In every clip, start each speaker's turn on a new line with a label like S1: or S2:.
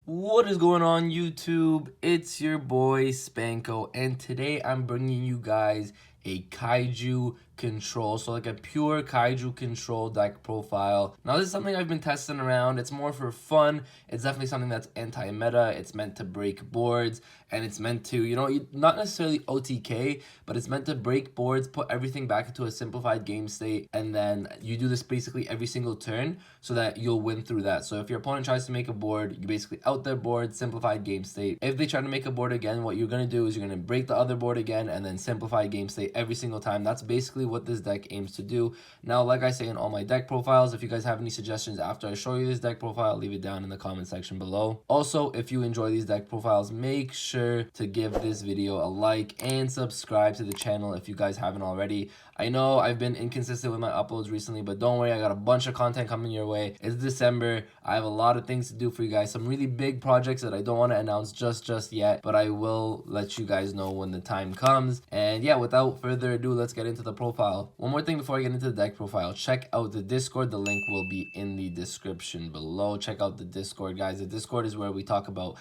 S1: What is going on YouTube? It's your boy Spanko, and today I'm bringing you guys a Kaiju control, so like a pure Kaiju control deck profile. Now this is something I've been testing around. It's more for fun. It's definitely something that's anti-meta. It's meant to break boards, and it's meant to, not necessarily OTK, but it's meant to break boards, put everything back into a simplified game state, and then you do this basically every single turn so that you'll win through that. So if your opponent tries to make a board, you basically out their board, simplified game state. If they try to make a board again, what you're going to do is you're going to break the other board again and then simplify game state every single time. That's basically what this deck aims to do. Now, like I say in all my deck profiles, if you guys have any suggestions after I show you this deck profile, leave it down in the comment section below. Also, if you enjoy these deck profiles, make sure to give this video a like and subscribe to the channel if you guys haven't already. I know I've been inconsistent with my uploads recently, but don't worry, I got a bunch of content coming your way. It's December. I have a lot of things to do for you guys. Some really big projects that I don't want to announce just yet, but I will let you guys know when the time comes. And yeah, without further ado, let's get into the profile. One more thing before I get into the deck profile, check out the Discord. The link will be in the description below. Check out the Discord, guys. The Discord is where we talk about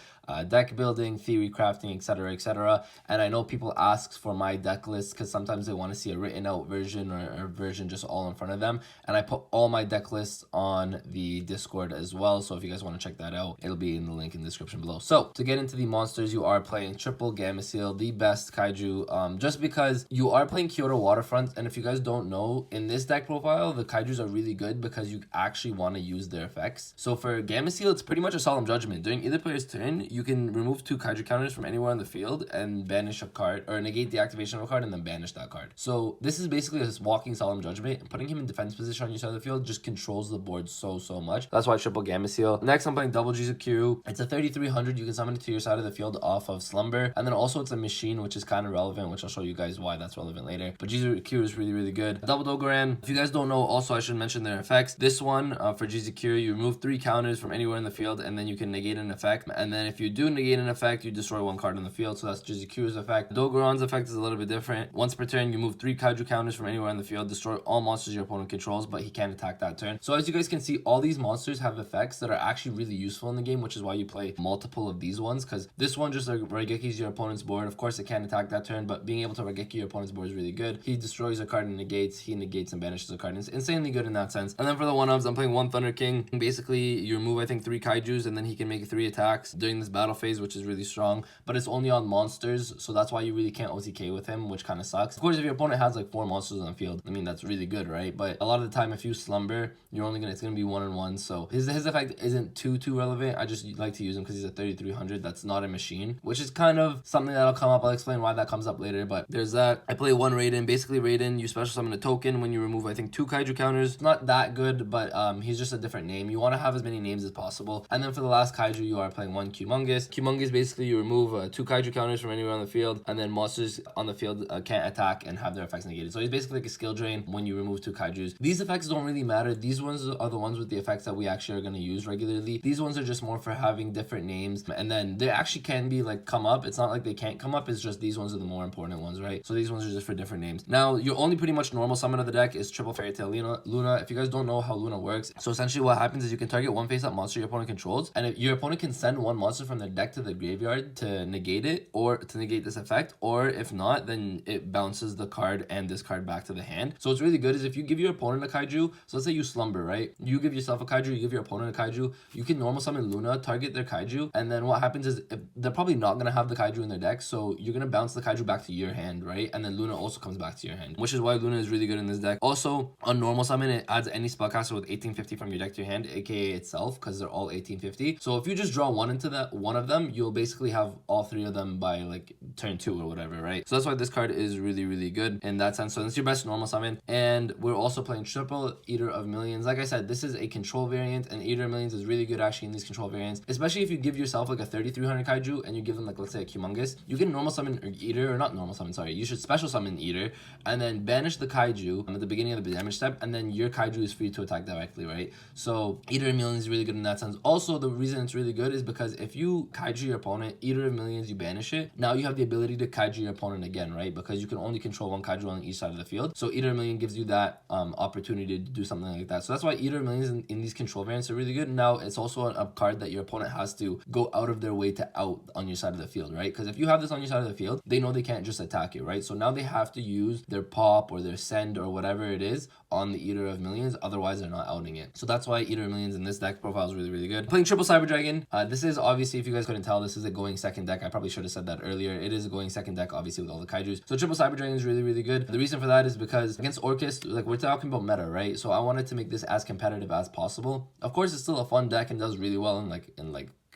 S1: deck building, theory crafting, etc. And I know people ask for my deck list because sometimes they want to see a written out version or a version just all in front of them, and I put all my deck lists on the Discord as well, so if you guys want to check that out, it'll be in the link in the description below. So to get into the monsters, you are playing triple Gamma Seal, the best Kaiju, just because you are playing Kyoto Waterfront. And if you guys don't know, in this deck profile, the Kaijus are really good because you actually want to use their effects. So for Gamma Seal, it's pretty much a Solemn Judgment. During either player's turn, you can remove 2 Kaiju counters from anywhere on the field and banish a card, or negate the activation of a card and then banish that card. So this is basically a walking Solemn Judgment, and putting him in defense position on your side of the field just controls the board so much. That's why triple Gamma Seal. Next, I'm playing double Jizukiru. It's a 3300. You can summon it to your side of the field off of Slumber, and then also it's a machine, which is kind of relevant, which I'll show you guys why that's relevant later. But Jizukiru is really good. Double Dogoran, if you guys don't know, also I should mention their effects. This one, for Jizukiru, you remove 3 counters from anywhere in the field, and then you can negate an effect. And then if you do negate an effect, you destroy 1 card on the field. So that's Jizukiru's effect. Dogoran's effect is a little bit different. Once per turn, you move 3 Kaiju counters from anywhere on the field, destroy all monsters your opponent controls, but he can't attack that turn. So as you guys can see, all these monsters have effects that are actually really useful in the game, which is why you play multiple of these ones, because this one just like Raigekis your opponent's board. Of course, it can't attack that turn, but being able to Raigeki your opponent's board is really good. He destroys a card and negates, he negates and banishes a card. It's insanely good in that sense. And then for the one-ups, I'm playing 1 Thunder King. Basically, you remove, I think, 3 Kaijus, and then he can make 3 attacks during this battle phase, which is really strong, but it's only on monsters, so that's why you really can't OTK with him, which kind of sucks. Of course, if your opponent has like 4 monsters on the field, I mean, that's really good, right? But a lot of the time, if you slumber, it's gonna be 1-on-1. So his effect isn't too relevant. I just like to use him because he's a 3300. That's not a machine, which is kind of something that'll come up. I'll explain why that comes up later, but there's that. I play 1 Raiden. Basically, Raiden, you special summon a token when you remove, I think, 2 Kaiju counters. It's not that good, but he's just a different name. You want to have as many names as possible. And then for the last Kaiju, you are playing 1 Humongous. Humongous, basically, you remove 2 Kaiju counters from anywhere on the field, and then monsters on the field can't attack and have their effects negated. So he's basically like a skill drain when you remove 2 Kaijus. These effects don't really matter. These ones are the ones with the effects that we actually are going to use regularly. These ones are just more for having different names, and then they actually can be like come up. It's not like they can't come up, it's just these ones are the more important ones, right? So these ones are just for different names. Now, your only pretty much normal summon of the deck is triple Fairy Tail Luna. If you guys don't know how Luna works, so essentially what happens is you can target 1 face-up monster your opponent controls, and if your opponent can send 1 monster from their deck to the graveyard to negate it, or to negate this effect, or if not, then it bounces the card and this card back to the hand. So what's really good is if you give your opponent a Kaiju, so let's say you slumber, right? You give yourself a Kaiju, you give your opponent a Kaiju, you can normal summon Luna, target their Kaiju, and then what happens is they're probably not going to have the Kaiju in their deck, so you're going to bounce the Kaiju back to your hand, right? And then Luna also comes back to your hand, which is why Luna is really good in this deck. Also, on normal summon, it adds any spellcaster with 1850 from your deck to your hand, aka itself, because they're all 1850. So if you just draw one of them, you'll basically have all 3 of them by like turn 2 or whatever, right? So that's why this card is really good in that sense. So it's your best normal summon. And we're also playing triple Eater of Millions. Like I said, this is a control variant, and Eater of Millions is really good actually in these control variants, especially if you give yourself like a 3300 Kaiju and you give them like, let's say, a Humongous. You can normal summon Eater, or not normal summon, sorry, you should special summon Eater, and then then banish the Kaiju at the beginning of the damage step, and then your Kaiju is free to attack directly, right? So Eater of Millions is really good in that sense. Also, the reason it's really good is because if you Kaiju your opponent, Eater of Millions, you banish it, now you have the ability to Kaiju your opponent again, right? Because you can only control one Kaiju on each side of the field. So Eater of Millions gives you that opportunity to do something like that. So that's why Eater of Millions in these control variants are really good. Now, it's also a card that your opponent has to go out of their way to out on your side of the field, right? Because if you have this on your side of the field, they know they can't just attack it, right? So now they have to use their pop or their send or whatever it is on the Eater of Millions, otherwise they're not outing it. So that's why Eater of Millions in this deck profile is really, really good. Playing triple Cyber Dragon. This is obviously, if you guys couldn't tell, this is a going second deck. I probably should have said that earlier. It is a going second deck, obviously, with all the Kaijus. So triple Cyber Dragon is really, really good. The reason for that is because against Orcust, like, we're talking about meta, right? So I wanted to make this as competitive as possible. Of course, it's still a fun deck and does really well in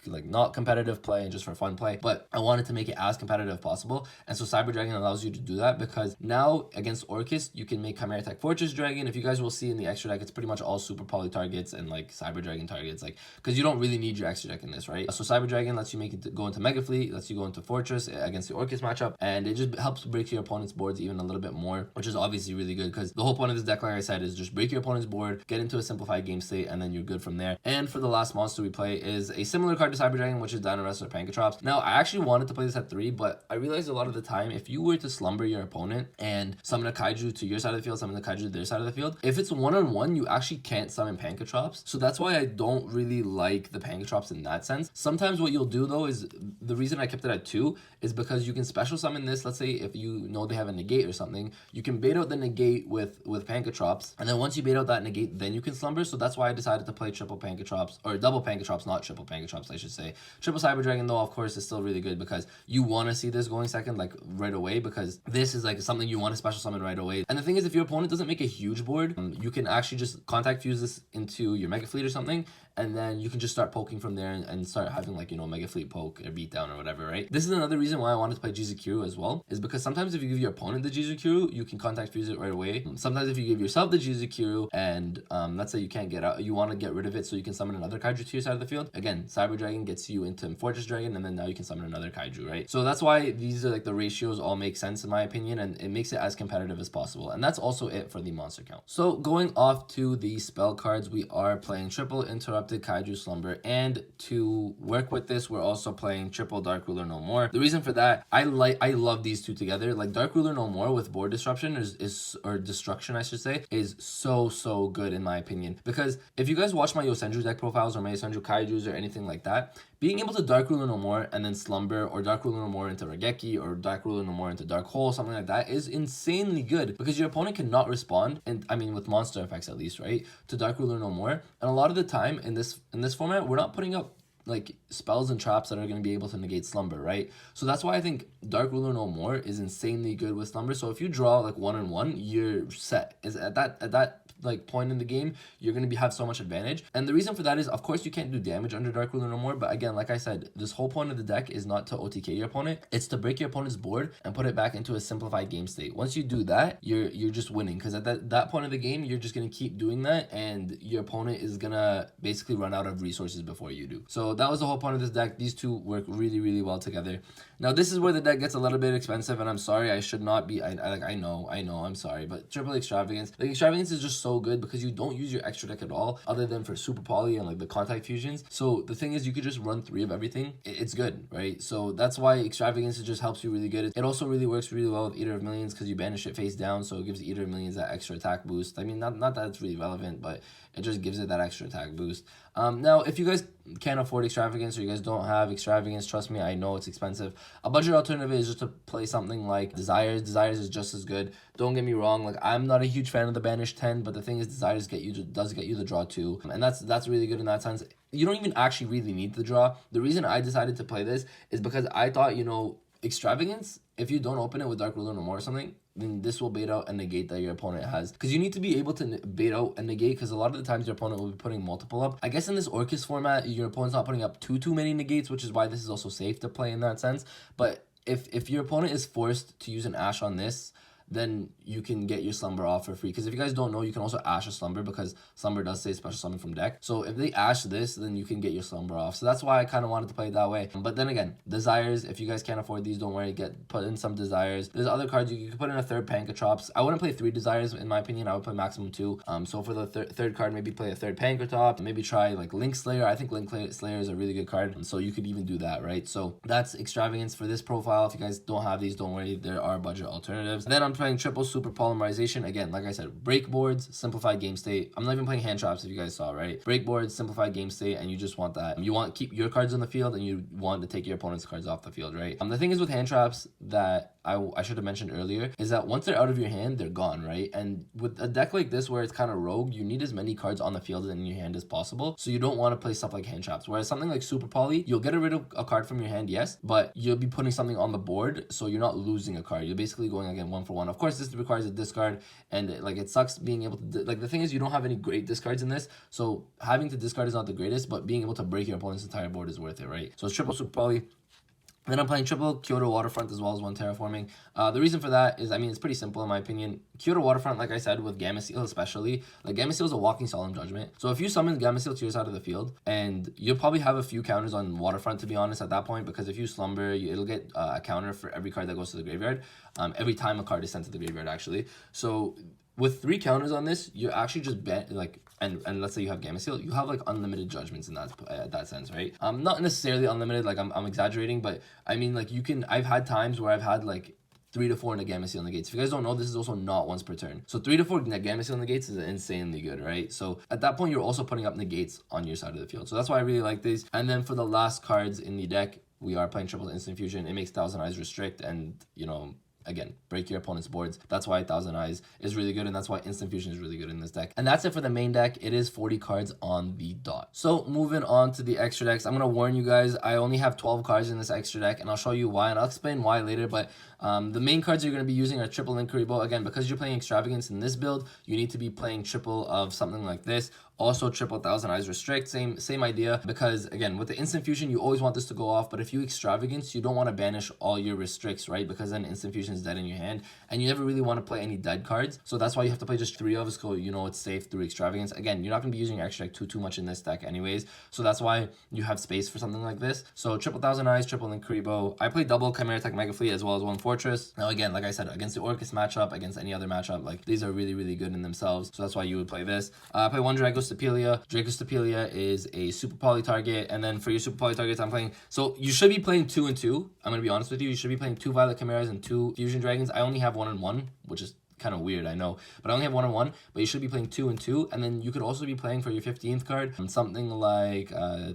S1: not competitive play and just for fun play, but I wanted to make it as competitive as possible. And so Cyber Dragon allows you to do that, because now against Orcust you can make Chimera Tech Fortress Dragon. If you guys will see in the extra deck, it's pretty much all super poly targets and like Cyber Dragon targets, like, because you don't really need your extra deck in this, right? So Cyber Dragon lets you make it go into Mega Fleet, lets you go into Fortress against the Orcust matchup, and it just helps break your opponent's boards even a little bit more, which is obviously really good, because the whole point of this deck, like I said, is just break your opponent's board, get into a simplified game state, and then you're good from there. And for the last monster we play is a similar card to Cyber Dragon, which is Dino Wrestler Pankatrops. Now, I actually wanted to play this at 3, but I realized a lot of the time, if you were to slumber your opponent and summon a Kaiju to your side of the field, summon the Kaiju to their side of the field, if it's one-on-one, you actually can't summon Pankatrops. So that's why I don't really like the Pankatrops in that sense. Sometimes what you'll do, though, is the reason I kept it at 2 is because you can special summon this. Let's say if you know they have a negate or something, you can bait out the negate with Pankatrops, and then once you bait out that negate, then you can slumber. So that's why I decided to play triple Pankatrops, or double Pankatrops, not triple Pankatrops, I should say. Triple Cyber Dragon, though, of course, is still really good because you want to see this going second, like, right away, because this is like something you want to special summon right away. And the thing is, if your opponent doesn't make a huge board, you can actually just contact fuse this into your Mega Fleet or something, and then you can just start poking from there and start having, like, you know, Mega Fleet poke or beat down or whatever, right? This is another reason why I wanted to play Jizukiro as well, is because sometimes if you give your opponent the Jizukiro, you can contact fuse it right away. Sometimes if you give yourself the Jizukiro and let's say you can't get out, you want to get rid of it so you can summon another Kaiju to your side of the field, again, Cyber Dragon gets you into Fortress Dragon, and then now you can summon another Kaiju, right? So that's why these are, like, the ratios all make sense in my opinion, and it makes it as competitive as possible. And that's also it for the monster count. So going off to the spell cards, we are playing triple Interrupted Kaiju Slumber, and to work with this, we're also playing triple Dark Ruler No More. The reason for that, I love these two together. Like, Dark Ruler No More with board disruption or destruction, I should say, is so good in my opinion. Because if you guys watch my Yosenju deck profiles or my Yosenju Kaijus or anything like that, being able to Dark Ruler No More and then Slumber, or Dark Ruler No More into Regeki, or Dark Ruler No More into Dark Hole, something like that, is insanely good, because your opponent cannot respond, and I mean with monster effects at least, right, to Dark Ruler No More. And a lot of the time in this format, we're not putting up like spells and traps that are going to be able to negate Slumber, right? So that's why I think Dark Ruler No More is insanely good with Slumber. So if you draw like 1-on-1, you're set. Is at that like point in the game, you're going to have so much advantage. And the reason for that is, of course, you can't do damage under Dark Ruler No More, but again, like I said, this whole point of the deck is not to OTK your opponent, it's to break your opponent's board and put it back into a simplified game state. Once you do that, you're just winning, because at that point of the game, you're just going to keep doing that, and your opponent is going to basically run out of resources before you do. So that was the whole point of this deck. These two work really well together. Now, this is where the deck gets a little bit expensive, and I'm sorry, I should not be, I know, I'm sorry, but triple Extravagance, like, Extravagance is just so good because you don't use your extra deck at all, other than for Super Poly and like the contact fusions. So the thing is, you could just run 3 of everything. It's good, right? So that's why Extravagance just helps you really good. It also really works really well with Eater of Millions, because you banish it face down, so it gives Eater of Millions that extra attack boost. I mean, not that it's really relevant, but it just gives it that extra attack boost. Now, if you guys can't afford Extravagance, or you guys don't have Extravagance, trust me, I know it's expensive. A budget alternative is just to play something like Desires. Desires is just as good. Don't get me wrong, like, I'm not a huge fan of the Banish 10, but the thing is, Desires does get you the draw too, and that's really good in that sense. You don't even actually really need the draw. The reason I decided to play this is because I thought, you know, Extravagance, if you don't open it with Dark Ruler No More or something, then this will bait out a negate that your opponent has. Because you need to be able to bait out a negate, because a lot of the times your opponent will be putting multiple up. I guess in this Orcust format, your opponent's not putting up too many negates, which is why this is also safe to play in that sense. But if your opponent is forced to use an Ash on this, then you can get your Slumber off for free. Because if you guys don't know, you can also Ash a Slumber, because Slumber does say special summon from deck. So if they Ash this, then you can get your Slumber off. So that's why I kind of wanted to play it that way. But then again, desires, if you guys can't afford these, don't worry, put in some desires. There's other cards, you can put in a third Pankatrops. I wouldn't play 3 desires in my opinion, I would play maximum 2. So for the third card, maybe play a third Pankatrop, maybe try like Link Slayer. I think Link Slayer is a really good card, and so you could even do that, right? So that's extravagance for this profile. If you guys don't have these, don't worry, there are budget alternatives. Then I'm playing triple super polymerization. Again, like I said, break boards, simplified game state. I'm not even playing hand traps, if you guys saw, right? Break boards, simplified game state, and you just want that. You want to keep your cards on the field, and you want to take your opponent's cards off the field, right? The thing is with hand traps that I should have mentioned earlier is that once they're out of your hand, they're gone, right? And with a deck like this where it's kind of rogue, you need as many cards on the field and in your hand as possible. So you don't want to play stuff like hand traps. Whereas something like super poly, you'll get rid of a card from your hand, yes, but you'll be putting something on the board, so you're not losing a card. You're basically going again 1 for 1. Of course, this requires a discard, and it sucks being able to the thing is you don't have any great discards in this, so having to discard is not the greatest, but being able to break your opponent's entire board is worth it, right? So it's triple super poly. Then I'm playing triple Kyoto Waterfront as well as 1 Terraforming. The reason for that is, I mean, it's pretty simple in my opinion. Kyoto Waterfront, like I said, with Gamma Seal especially, like Gamma Seal is a walking Solemn Judgment. So if you summon Gamma Seal to your side of the field, and you'll probably have a few counters on Waterfront, to be honest, at that point, because if you Slumber, it'll get a counter for every card that goes to the graveyard. Every time a card is sent to the graveyard, actually. So with 3 counters on this, you're actually just and let's say you have Gamma Seal, you have like unlimited judgments in that sense, right? Not necessarily unlimited, like I'm exaggerating, but I mean, like I've had times where I've had like 3 to 4 Gamma Seal negates. If you guys don't know, this is also not once per turn. So 3 to 4 Gamma Seal negates is insanely good, right? So at that point, you're also putting up negates on your side of the field. So that's why I really like these. And then for the last cards in the deck, we are playing triple Instant Fusion. It makes Thousand Eyes restrict, and again, break your opponent's boards. That's why Thousand Eyes is really good, and that's why Instant Fusion is really good in this deck. And that's it for the main deck. It is 40 cards on the dot. So moving on to the extra decks, I'm going to warn you guys, I only have 12 cards in this extra deck, and I'll show you why, and I'll explain why later, but the main cards you're going to be using are triple Inquiry Bow. Again, because you're playing Extravagance in this build, you need to be playing triple of something like this. Also triple Thousand Eyes Restrict, same idea, because again, with the Instant Fusion, you always want this to go off, but if you Extravagance, you don't want to banish all your restricts, right? Because then Instant Fusion is dead in your hand, and you never really want to play any dead cards. So that's why you have to play just 3 of, so it's safe through Extravagance. Again, you're not going to be using your extra deck too much in this deck anyways, so that's why you have space for something like this. So triple Thousand Eyes, triple Inquiry Bow. I play double Chimera Tech Mega Fleet as well as 1 Fortress. Now again, like I said, against the Orcus matchup, against any other matchup, like these are really, really good in themselves, so that's why you would play this. I play 1 Dragostapelia. Dragostapelia is a super poly target, and then for your super poly targets, I'm playing, so you should be playing 2 and 2. I'm gonna be honest with you, you should be playing 2 Violet Chimeras and 2 Fusion Dragons. I only have 1 and 1, which is kind of weird, I know, but I only have 1 and 1, but you should be playing 2 and 2, and then you could also be playing for your 15th card something like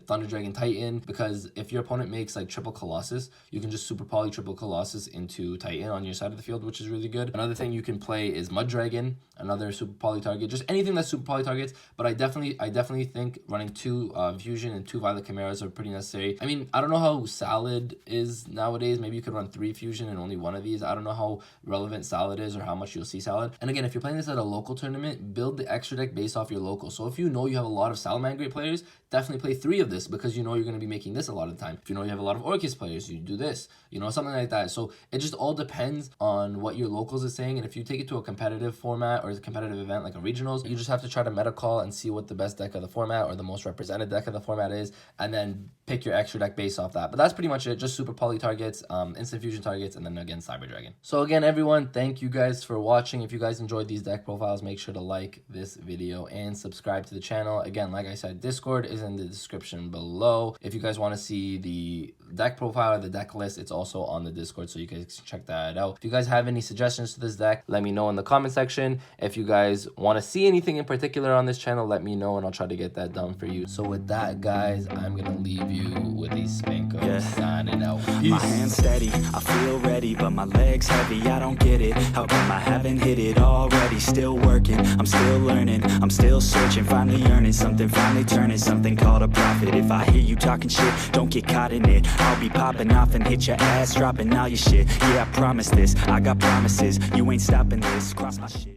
S1: Thunder Dragon Titan, because if your opponent makes like triple Colossus, you can just super poly triple Colossus into Titan on your side of the field, which is really good. Another thing you can play is Mud Dragon, another super poly target, just anything that's super poly targets, but I definitely think running 2 Fusion and 2 Violet Chimeras are pretty necessary. I mean, I don't know how Salad is nowadays. Maybe you could run 3 Fusion and only 1 of these. I don't know how relevant Salad is or how much you'll see Salad. And again, if you're playing this at a local tournament, build the extra deck based off your local. So if you know you have a lot of Salamangreat players, definitely play 3 of this, because you know you're going to be making this a lot of the time. If you know you have a lot of Orcus players, you do this, something like that. So it just all depends on what your locals is saying. And if you take it to a competitive format or a competitive event like a regionals, you just have to try to meta call and see what the best deck of the format or the most represented deck of the format is, and then pick your extra deck based off that. But that's pretty much it. Just super poly targets, Instant Fusion targets, and then again Cyber Dragon. So again, everyone, thank you guys for watching. If you guys enjoyed these deck profiles, make sure to like this video and subscribe to the channel. Again, like I said, Discord is in the description below. If you guys want to see the deck profile or the deck list, it's also on the Discord, so you guys check that out. If you guys have any suggestions to this deck, let me know in the comment section. If you guys want to see anything in particular on this channel, let me know and I'll try to get that done for you. So with that, guys, I'm gonna leave you with a Spanko signing out. Peace.
S2: My hands steady, I feel ready, but my legs heavy, I don't get it. How come I haven't hit it already? Still working, I'm still learning, I'm still searching, finally earning something, finally turning something called a profit. If I hear you talking shit, don't get caught in it. I'll be popping off and hit your ass, dropping all your shit. Yeah, I promise this, I got promises, you ain't stopping this. Cross my shit.